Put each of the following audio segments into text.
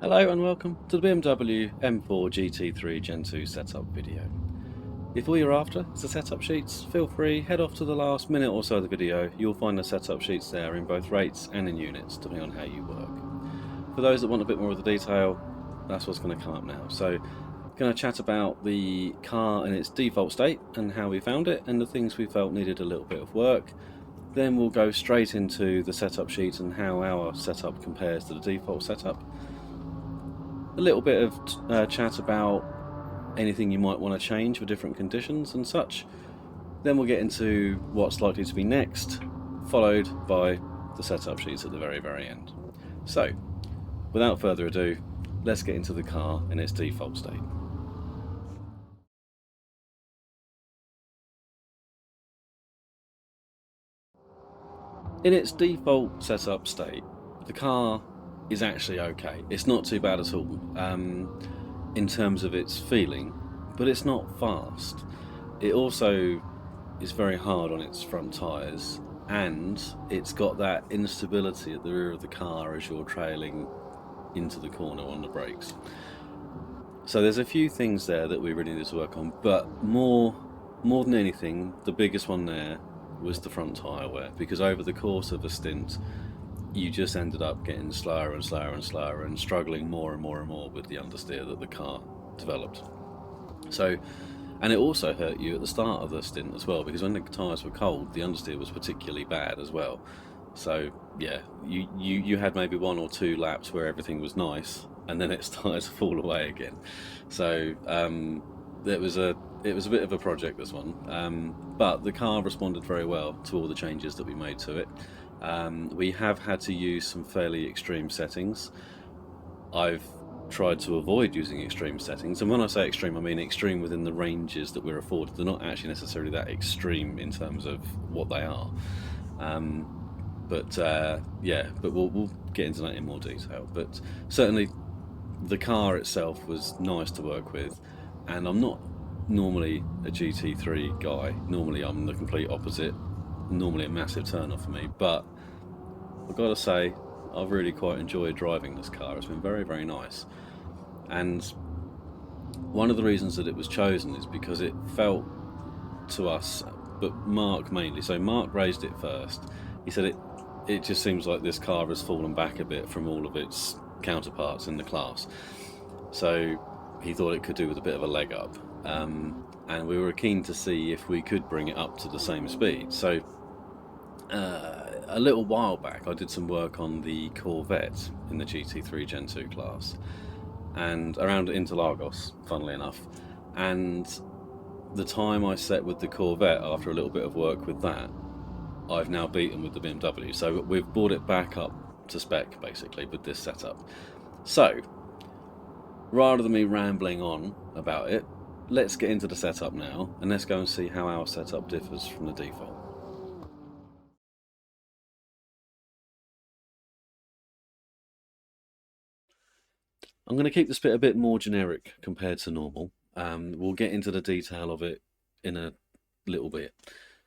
Hello and welcome to the BMW M4 GT3 Gen 2 setup video. If all you're after is the setup sheets, feel free, head off to the last minute or so of the video. You'll find the setup sheets there in both rates and in units, depending on how you work. For those that want a bit more of the detail, that's what's going to come up now. So, going to chat about the car in its default state and how we found it and the things we felt needed a little bit of work. Then we'll go straight into the setup sheet and how our setup compares to the default setup. A little bit of chat about anything you might want to change for different conditions and such. Then we'll get into what's likely to be next, followed by the setup sheets at the very end. So, without further ado, let's get into the car in its default state. In its default setup state, the car is actually okay. It's not too bad at all in terms of its feeling, but it's not fast. It also is very hard on its front tyres, and it's got that instability at the rear of the car as you're trailing into the corner on the brakes. So there's a few things there that we really need to work on, but more than anything, the biggest one there was the front tyre wear, because over the course of a stint you just ended up getting slower and slower and slower and struggling more and more with the understeer that the car developed. So, and it also hurt you at the start of the stint as well, because when the tyres were cold, the understeer was particularly bad as well. So yeah, you had maybe 1 or 2 laps where everything was nice, and then it started to fall away again. So it was a bit of a project, this one, but the car responded very well to all the changes that we made to it. We have had to use some fairly extreme settings. I've tried to avoid using extreme settings, and when I say extreme, I mean extreme within the ranges that we're afforded. They're not actually necessarily that extreme in terms of what they are, yeah, but we'll get into that in more detail. But certainly the car itself was nice to work with, and I'm not normally a GT3 guy. Normally I'm the complete opposite. Normally a massive turn off for me, but I've got to say I've really quite enjoyed driving this car. It's been very nice, and one of the reasons that it was chosen is because it felt to us, but Marc mainly, so Marc raised it first. He said it just seems like this car has fallen back a bit from all of its counterparts in the class, so he thought it could do with a bit of a leg up, and we were keen to see if we could bring it up to the same speed. So a little while back I did some work on the Corvette in the GT3 Gen 2 class, and around Interlagos, funnily enough, and the time I set with the Corvette after a little bit of work with that, I've now beaten with the BMW. So we've brought it back up to spec basically with this setup. So rather than me rambling on about it, let's get into the setup now, and let's go and see how our setup differs from the default. I'm going to keep this bit a bit more generic compared to normal. We'll get into the detail of it in a little bit.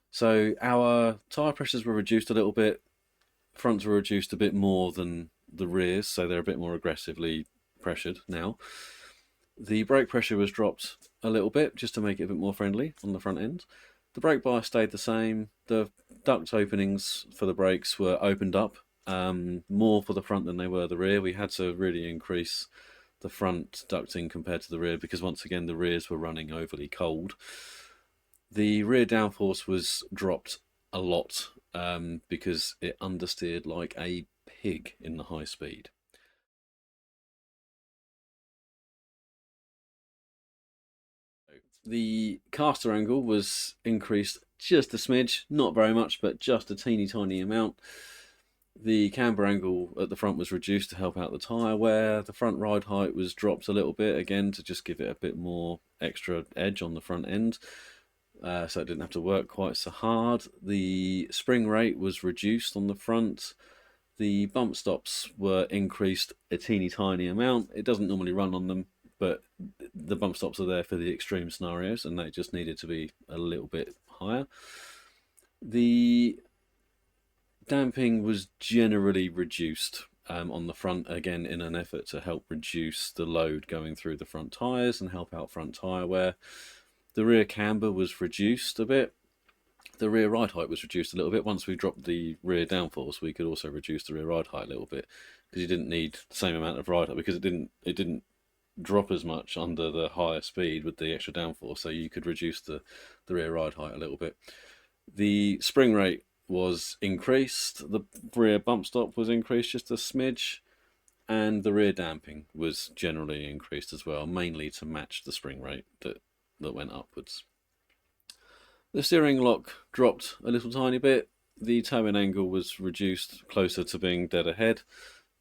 So our tyre pressures were reduced a little bit, fronts were reduced a bit more than the rears, so they're a bit more aggressively pressured now. The brake pressure was dropped a little bit just to make it a bit more friendly on the front end. The brake bias stayed the same. The duct openings for the brakes were opened up, more for the front than they were the rear. We had to really increase the front ducting compared to the rear because once again the rears were running overly cold. The rear downforce was dropped a lot because it understeered like a pig in the high speed. The caster angle was increased just a smidge, not very much, but just a teeny tiny amount. The camber angle at the front was reduced to help out the tyre wear. The front ride height was dropped a little bit, again, to just give it a bit more extra edge on the front end, so it didn't have to work quite so hard. The spring rate was reduced on the front. The bump stops were increased a teeny tiny amount. It doesn't normally run on them, but the bump stops are there for the extreme scenarios, and they just needed to be a little bit higher. The damping was generally reduced on the front, again in an effort to help reduce the load going through the front tyres and help out front tyre wear. The rear camber was reduced a bit. The rear ride height was reduced a little bit. Once we dropped the rear downforce, we could also reduce the rear ride height a little bit, because you didn't need the same amount of ride height, because it didn't drop as much under the higher speed with the extra downforce, so you could reduce the rear ride height a little bit. The spring rate was increased, the rear bump stop was increased just a smidge, and the rear damping was generally increased as well, mainly to match the spring rate that went upwards. The steering lock dropped a little tiny bit. The toe-in angle was reduced closer to being dead ahead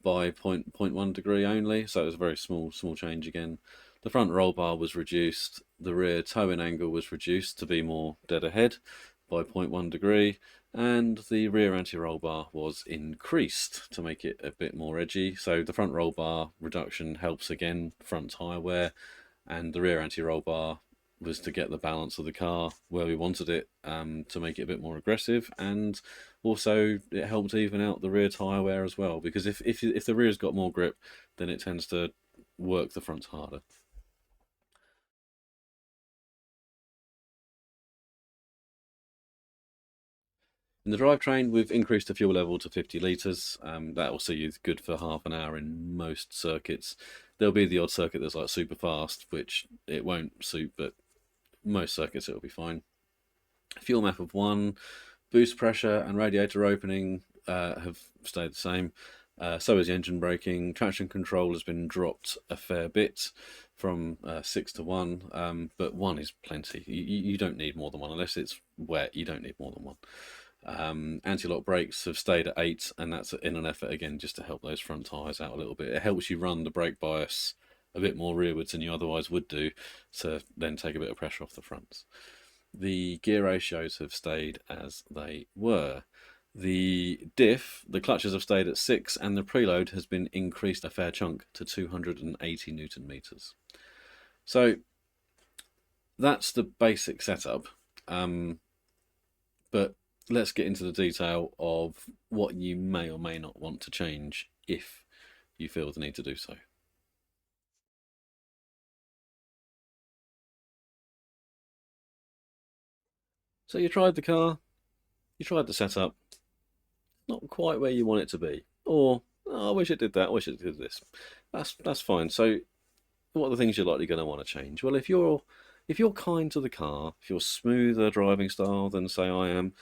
by 0.1 degree only, so it was a very small change again. The front roll bar was reduced. The rear toe-in angle was reduced to be more dead ahead by 0.1 degree, and the rear anti-roll bar was increased to make it a bit more edgy. So the front roll bar reduction helps again front tyre wear, and the rear anti-roll bar was to get the balance of the car where we wanted it, to make it a bit more aggressive, and also it helped even out the rear tyre wear as well, because if the rear's got more grip, then it tends to work the front harder. In the drivetrain, we've increased the fuel level to 50 litres. That will see you good for half an hour in most circuits. There'll be the odd circuit that's like super fast, which it won't suit, but most circuits it'll be fine. Fuel map of 1, boost pressure and radiator opening have stayed the same. So is the engine braking. Traction control has been dropped a fair bit from 6 to 1, but 1 is plenty. You don't need more than 1 unless it's wet. You don't need more than 1. Anti-lock brakes have stayed at 8, and that's in an effort again just to help those front tyres out a little bit. It helps you run the brake bias a bit more rearwards than you otherwise would do, to then take a bit of pressure off the fronts. The gear ratios have stayed as they were. The diff, the clutches have stayed at 6, and the preload has been increased a fair chunk to 280 Newton meters. So that's the basic setup. But let's get into the detail of what you may or may not want to change if you feel the need to do so. So you tried the car, you tried the setup, not quite where you want it to be, or oh, I wish it did that, I wish it did this. That's fine. So what are the things you're likely going to want to change? Well, if you're kind to the car, if you're smoother driving style than say I am,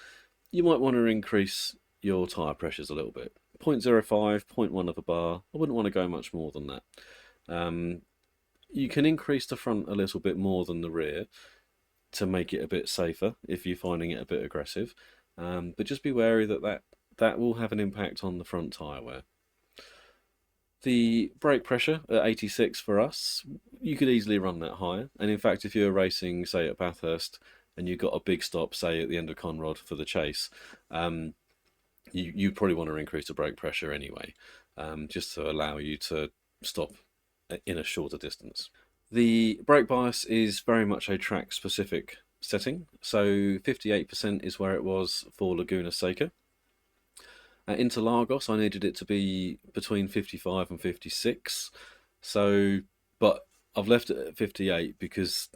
you might want to increase your tyre pressures a little bit. 0.05, 0.1 of a bar. I wouldn't want to go much more than that. You can increase the front a little bit more than the rear to make it a bit safer if you're finding it a bit aggressive. But just be wary that will have an impact on the front tyre wear. The brake pressure at 86 for us, you could easily run that higher. And in fact, if you're racing, say at Bathurst, and you've got a big stop, say at the end of Conrod for the chase, you probably want to increase the brake pressure anyway, just to allow you to stop in a shorter distance. The brake bias is very much a track specific setting, so 58% is where it was for Laguna Seca. At Interlagos, I needed it to be between 55 and 56, but I've left it at 58 because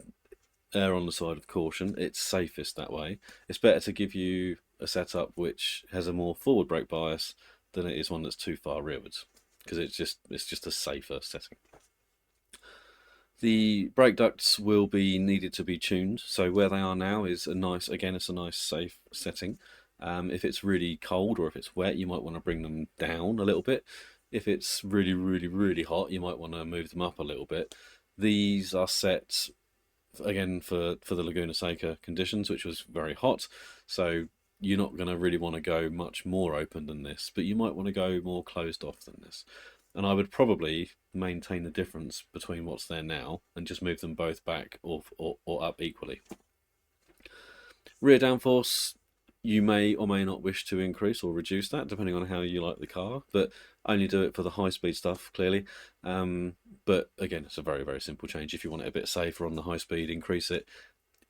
err on the side of caution. It's safest that way. It's better to give you a setup which has a more forward brake bias than it is one that's too far rearwards, because it's just a safer setting. The brake ducts will be needed to be tuned, so where they are now is it's a nice safe setting. If it's really cold or if it's wet, you might want to bring them down a little bit. If it's really, really, really hot, you might want to move them up a little bit. These are set again for the Laguna Seca conditions, which was very hot, so you're not going to really want to go much more open than this, but you might want to go more closed off than this. And I would probably maintain the difference between what's there now and just move them both back or up equally. Rear downforce, you may or may not wish to increase or reduce that depending on how you like the car, but only do it for the high speed stuff, clearly. But again, it's a very, very simple change. If you want it a bit safer on the high speed, increase it.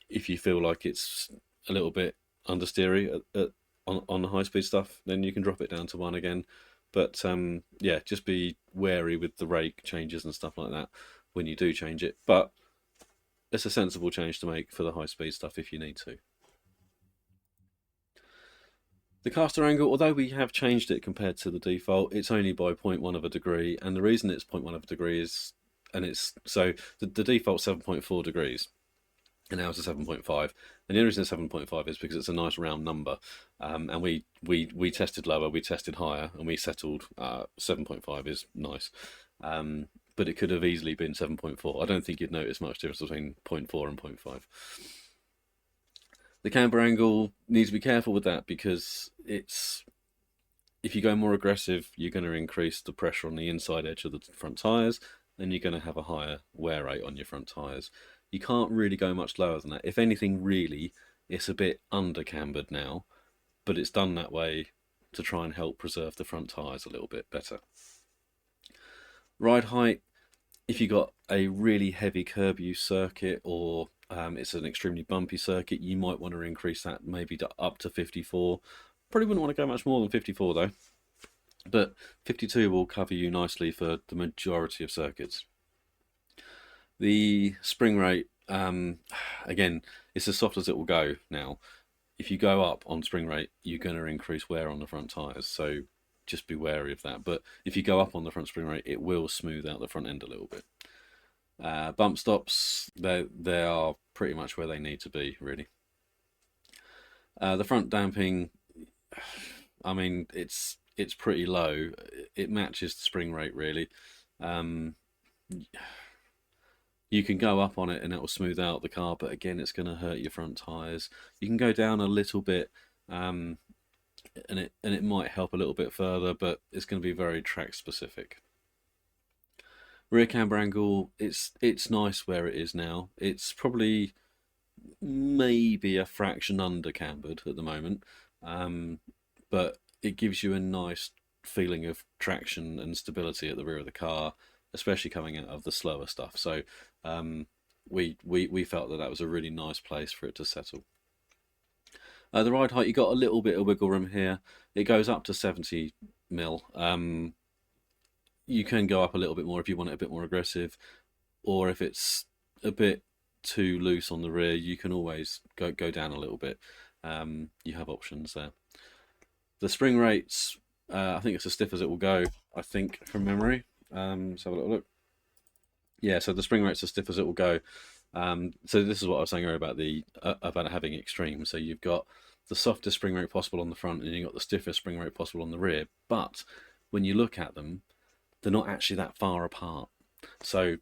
If you feel like it's a little bit understeery on the high speed stuff, then you can drop it down to 1 again. But yeah, just be wary with the rake changes and stuff like that when you do change it. But it's a sensible change to make for the high speed stuff if you need to. The caster angle, although we have changed it compared to the default, it's only by 0.1 of a degree, and the reason it's 0.1 of a degree is, and it's so the default 7.4 degrees, and now it's a 7.5, and the only reason it's 7.5 is because it's a nice round number, and we tested lower, we tested higher, and we settled 7.5 is nice, but it could have easily been 7.4. I don't think you'd notice much difference between 0.4 and 0.5. The camber angle, needs to be careful with that because it's, if you go more aggressive, you're going to increase the pressure on the inside edge of the front tyres, and you're going to have a higher wear rate on your front tyres. You can't really go much lower than that. If anything, really, it's a bit under cambered now, but it's done that way to try and help preserve the front tyres a little bit better. Ride height, if you got a really heavy curb use circuit, or it's an extremely bumpy circuit, you might want to increase that maybe to up to 54. Probably wouldn't want to go much more than 54 though, but 52 will cover you nicely for the majority of circuits. The spring rate, again, it's as soft as it will go now. If you go up on spring rate, you're going to increase wear on the front tyres, so just be wary of that. But if you go up on the front spring rate, it will smooth out the front end a little bit. Bump stops, they are pretty much where they need to be, really. The front damping, I mean, it's pretty low. It matches the spring rate, really. You can go up on it and it will smooth out the car, but again, it's going to hurt your front tyres. You can go down a little bit, and it might help a little bit further, but it's going to be very track specific. Rear camber angle, it's nice where it is now. It's probably maybe a fraction under cambered at the moment, but it gives you a nice feeling of traction and stability at the rear of the car, especially coming out of the slower stuff. So we felt that was a really nice place for it to settle. The ride height, you got a little bit of wiggle room here. It goes up to 70 mil. You can go up a little bit more if you want it a bit more aggressive, or if it's a bit too loose on the rear, you can always go down a little bit. You have options there. The spring rates, I think it's as stiff as it will go, I think, from memory. Let's have a little look. Yeah, so the spring rate's as stiff as it will go. So this is what I was saying earlier about about having extremes. So you've got the softest spring rate possible on the front, and you've got the stiffest spring rate possible on the rear. But when you look at them, they're not actually that far apart. So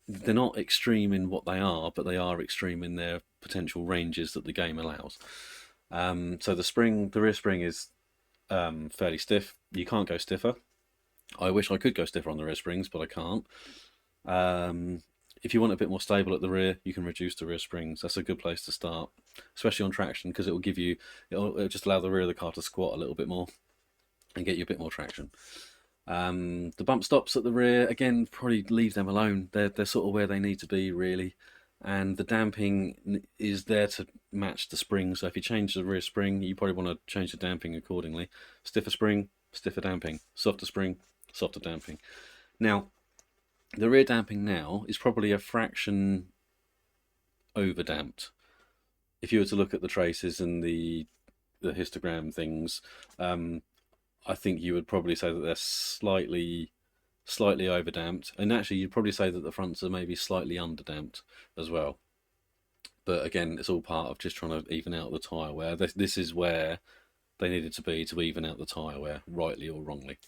they're not extreme in what they are, but they are extreme in their potential ranges that the game allows. So the rear spring is fairly stiff. You can't go stiffer. I wish I could go stiffer on the rear springs, but I can't. If you want a bit more stable at the rear, you can reduce the rear springs. That's a good place to start, especially on traction, because it'll just allow the rear of the car to squat a little bit more and get you a bit more traction. The bump stops at the rear, again, probably leave them alone. They're sort of where they need to be, really. And the damping is there to match the spring. So if you change the rear spring, you probably want to change the damping accordingly. Stiffer spring, stiffer damping. Softer spring, softer damping. Now, the rear damping now is probably a fraction over damped. If you were to look at the traces and the histogram things, I think you would probably say that they're slightly over damped, and actually you'd probably say that the fronts are maybe slightly under damped as well. But again, it's all part of just trying to even out the tyre wear. This is where they needed to be to even out the tyre wear, rightly or wrongly.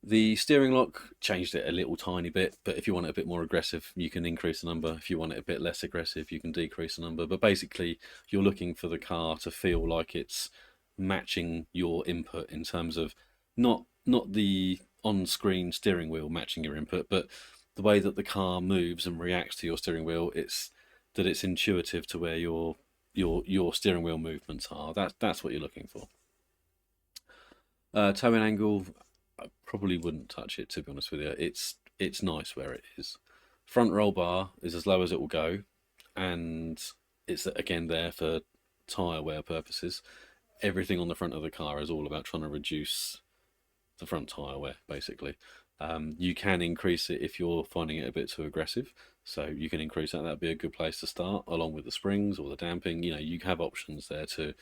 The steering lock, changed it a little tiny bit, but if you want it a bit more aggressive, you can increase the number. If you want it a bit less aggressive, you can decrease the number. But basically, you're looking for the car to feel like it's matching your input in terms of not the on-screen steering wheel matching your input, but the way that the car moves and reacts to your steering wheel. It's intuitive to where your steering wheel movements are. That's what you're looking for. Towing angle, I probably wouldn't touch it, to be honest with you. It's nice where it is. Front roll bar is as low as it will go, and it's again there for tyre wear purposes. everything on the front of the car is all about trying to reduce the front tyre wear, basically. You can increase it if you're finding it a bit too aggressive. So you can increase that. That'd be a good place to start, along with the springs or the damping. You know, you have options there to,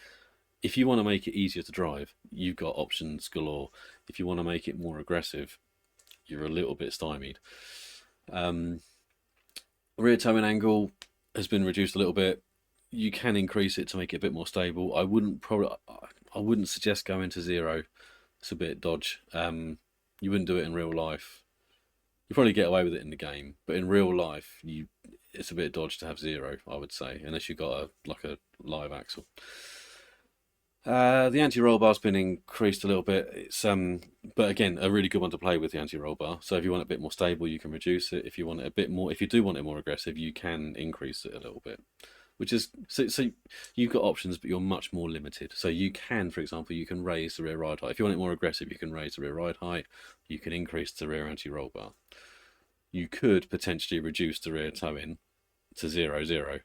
if you want to make it easier to drive, you've got options galore. If you want to make it more aggressive, you're a little bit stymied. Rear towing angle has been reduced a little bit. You can increase it to make it a bit more stable. I wouldn't suggest going to zero. It's a bit dodge. You wouldn't do it in real life. You probably get away with it in the game, but in real life, it's a bit dodge to have zero, I would say, unless you've got a live axle. The anti-roll bar's been increased a little bit. It's but again, a really good one to play with, the anti-roll bar. So if you want it a bit more stable, you can reduce it. If you want it a bit more, if you do want it more aggressive, you can increase it a little bit. Which is so you've got options, but you're much more limited. So you can, for example, you can raise the rear ride height. If you want it more aggressive, you can raise the rear ride height. You can increase the rear anti-roll bar. You could potentially reduce the rear toe-in to 0,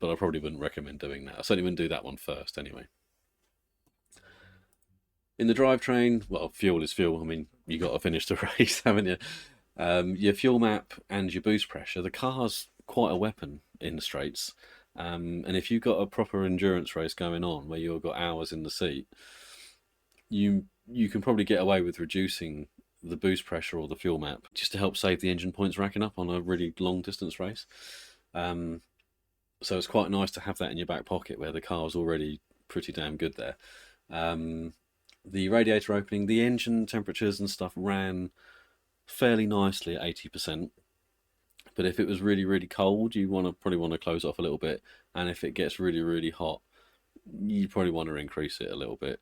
but I probably wouldn't recommend doing that. I certainly wouldn't do that one first anyway. In the drivetrain, well, fuel is fuel. I mean, you got to finish the race, haven't you? Your fuel map and your boost pressure. The car's quite a weapon in the straights. And if you've got a proper endurance race going on where you've got hours in the seat, you can probably get away with reducing the boost pressure or the fuel map just to help save the engine points racking up on a really long distance race. So it's quite nice to have that in your back pocket where the car's already pretty damn good there. The radiator opening, the engine temperatures and stuff ran fairly nicely at 80%. But if it was really, really cold, you probably want to close off a little bit. And if it gets really, really hot, you probably want to increase it a little bit.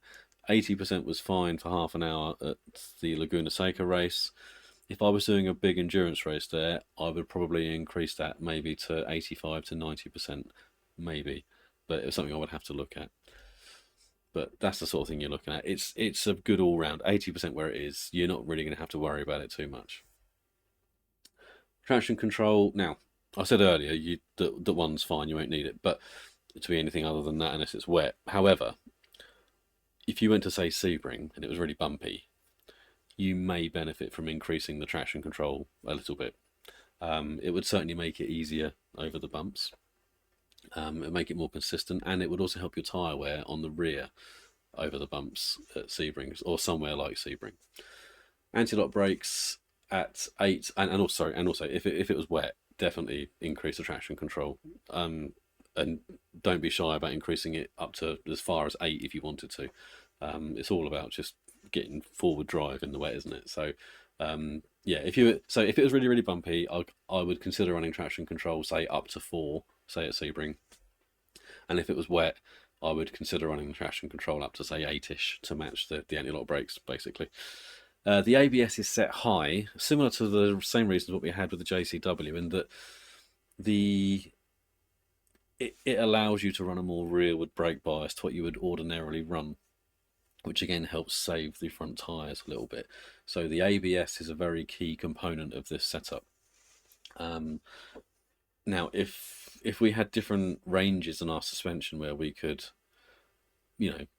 80% was fine for half an hour at the Laguna Seca race. If I was doing a big endurance race there, I would probably increase that maybe to 85 to 90%, maybe. But it was something I would have to look at. But that's the sort of thing you're looking at. It's a good all-round. 80% where it is, you're not really going to have to worry about it too much. Traction control. Now, I said earlier, the one's fine, you won't need it. But to be anything other than that unless it's wet. However, if you went to, say, Sebring and it was really bumpy, you may benefit from increasing the traction control a little bit. It would certainly make it easier over the bumps. It would make it more consistent, and it would also help your tyre wear on the rear over the bumps at Sebring or somewhere like Sebring. Anti-lock brakes at 8, and also if it was wet, definitely increase the traction control. And don't be shy about increasing it up to as far as 8 if you wanted to. It's all about just getting forward drive in the wet, isn't it? So yeah, if it was really, really bumpy, I would consider running traction control, say up to 4, say at Sebring. And if it was wet, I would consider running traction control up to, say, 8-ish to match the anti-lock brakes, basically. The ABS is set high, similar to the same reasons what we had with the JCW, in that it allows you to run a more rearward brake bias to what you would ordinarily run, which again helps save the front tyres a little bit. So the ABS is a very key component of this setup. Now, if we had different ranges in our suspension where we could,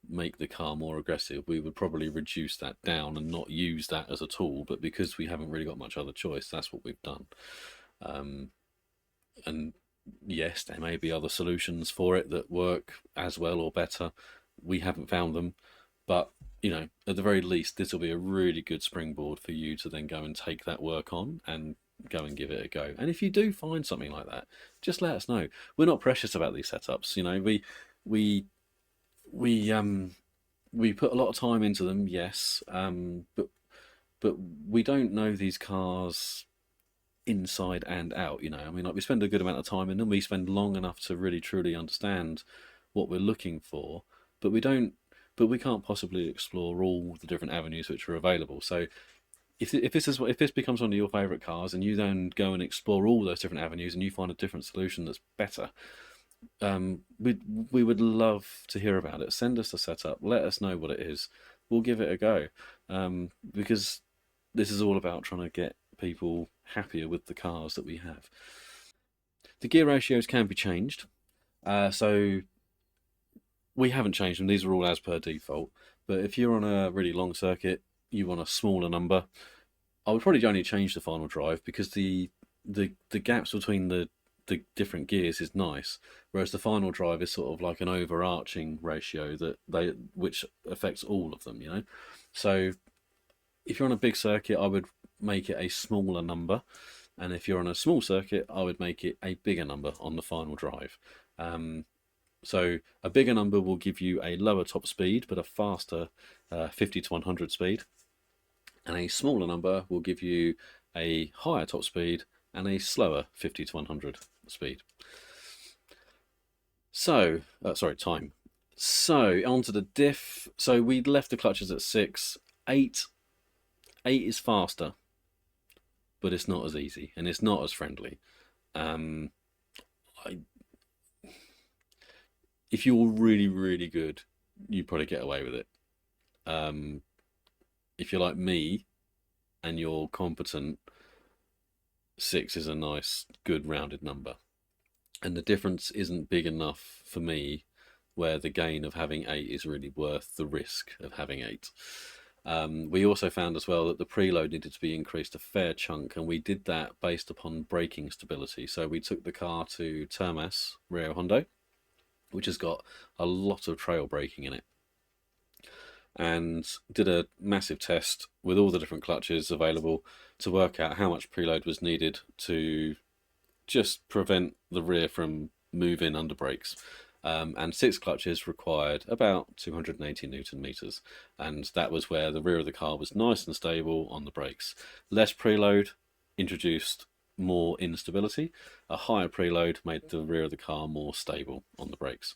make the car more aggressive, we would probably reduce that down and not use that as a tool. But because we haven't really got much other choice, that's what we've done. And yes, there may be other solutions for it that work as well or better. We haven't found them, but at the very least, this will be a really good springboard for you to then go and take that work on and go and give it a go. And if you do find something like that, just let us know. We're not precious about these setups. We put a lot of time into them, yes, but we don't know these cars inside and out. I mean, like, we spend a good amount of time in them. We spend long enough to really truly understand what we're looking for, but we can't possibly explore all the different avenues which are available. So if this becomes one of your favourite cars and you then go and explore all those different avenues and you find a different solution that's better, we would love to hear about it. Send us the setup, let us know what it is, we'll give it a go, because this is all about trying to get people happier with the cars that we have. The gear ratios can be changed, so we haven't changed them. These are all as per default. But if you're on a really long circuit, you want a smaller number. I would probably only change the final drive because the gaps between the different gears is nice, whereas the final drive is sort of like an overarching ratio that which affects all of them. You know, so if you're on a big circuit, I would make it a smaller number, and if you're on a small circuit, I would make it a bigger number on the final drive. Um, so a bigger number will give you a lower top speed but a faster 50 to 100 speed, and a smaller number will give you a higher top speed and a slower 50 to 100 speed. So, sorry, time. So onto the diff. So we left the clutches at 6. 8 is faster, but it's not as easy and it's not as friendly. Um, I, if you're really, really good, you probably get away with it. Um, if you're like me and you're competent, 6 is a nice, good rounded number. And the difference isn't big enough for me where the gain of having 8 is really worth the risk of having 8. We also found as well that the preload needed to be increased a fair chunk, and we did that based upon braking stability. So we took the car to Termas Rio Hondo, which has got a lot of trail braking in it, and did a massive test with all the different clutches available to work out how much preload was needed to just prevent the rear from moving under brakes. And 6 clutches required about 280 Newton meters, and that was where the rear of the car was nice and stable on the brakes. Less preload introduced more instability. A higher preload made the rear of the car more stable on the brakes.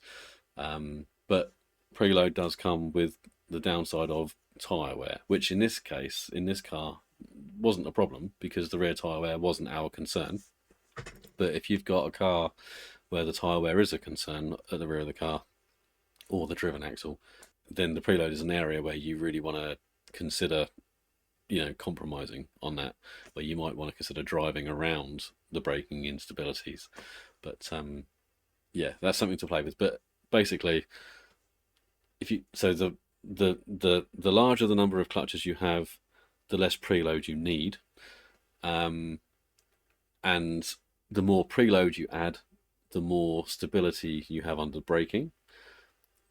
But preload does come with the downside of tyre wear, which in this case, in this car, wasn't a problem because the rear tyre wear wasn't our concern. But if you've got a car where the tyre wear is a concern at the rear of the car or the driven axle, then the preload is an area where you really want to consider, compromising on that, where you might want to consider driving around the braking instabilities. But yeah, that's something to play with. But basically, the larger the number of clutches you have, the less preload you need, and the more preload you add, the more stability you have under braking.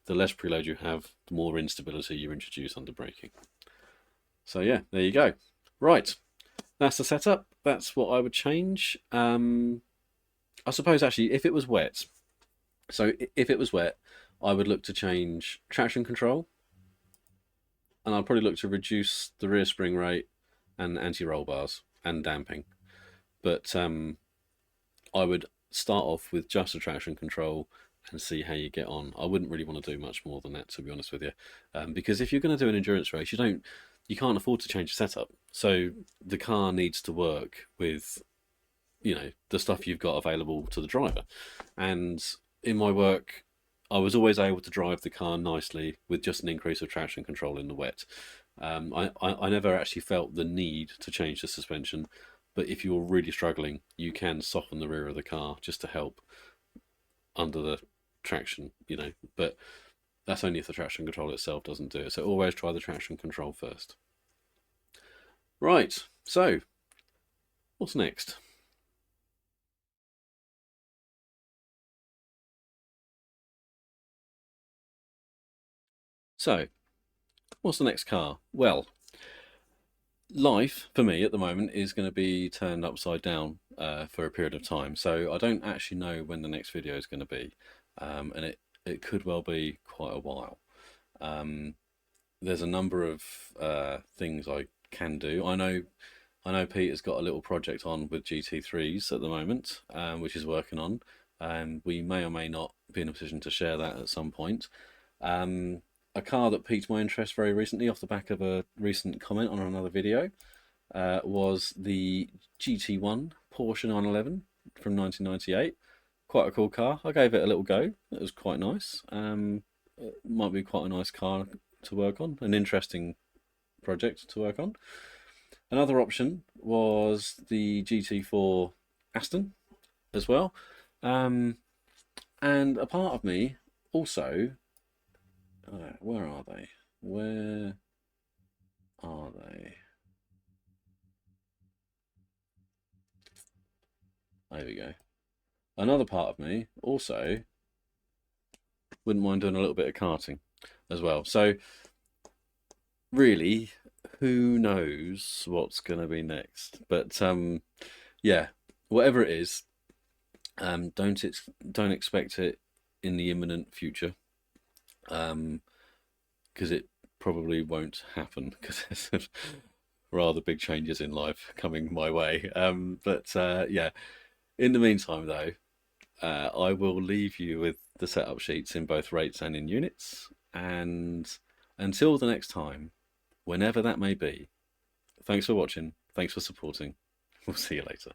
The less preload you have, the more instability you introduce under braking. So yeah, there you go. Right, that's the setup. That's what I would change. I suppose actually, if it was wet, I would look to change traction control, and I'd probably look to reduce the rear spring rate and anti-roll bars and damping. But I would start off with just a traction control and see how you get on. I wouldn't really want to do much more than that, to be honest with you, because if you're going to do an endurance race, you can't afford to change the setup. So the car needs to work with, the stuff you've got available to the driver. And in my work, I was always able to drive the car nicely with just an increase of traction control in the wet. I never actually felt the need to change the suspension, but if you're really struggling, you can soften the rear of the car just to help under the traction, but that's only if the traction control itself doesn't do it. So always try the traction control first. Right, so what's next? So, what's the next car? Well, life for me at the moment is going to be turned upside down for a period of time. So I don't actually know when the next video is going to be, and it could well be quite a while. There's a number of things I can do. I know Peter's got a little project on with GT3s at the moment, which he's working on, and we may or may not be in a position to share that at some point. A car that piqued my interest very recently off the back of a recent comment on another video was the GT1 Porsche 911 from 1998. Quite a cool car. I gave it a little go. It was quite nice. It might be quite a nice car to work on, an interesting project to work on. Another option was the GT4 Aston as well. And a part of me also where are they? Where are they? There we go. Another part of me also wouldn't mind doing a little bit of karting as well. So really, who knows what's going to be next? But yeah, whatever it is, don't expect it in the imminent future, because it probably won't happen, because there's rather big changes in life coming my way. But yeah, in the meantime, though, I will leave you with the setup sheets in both rates and in units. And until the next time, whenever that may be, thanks for watching. Thanks for supporting. We'll see you later.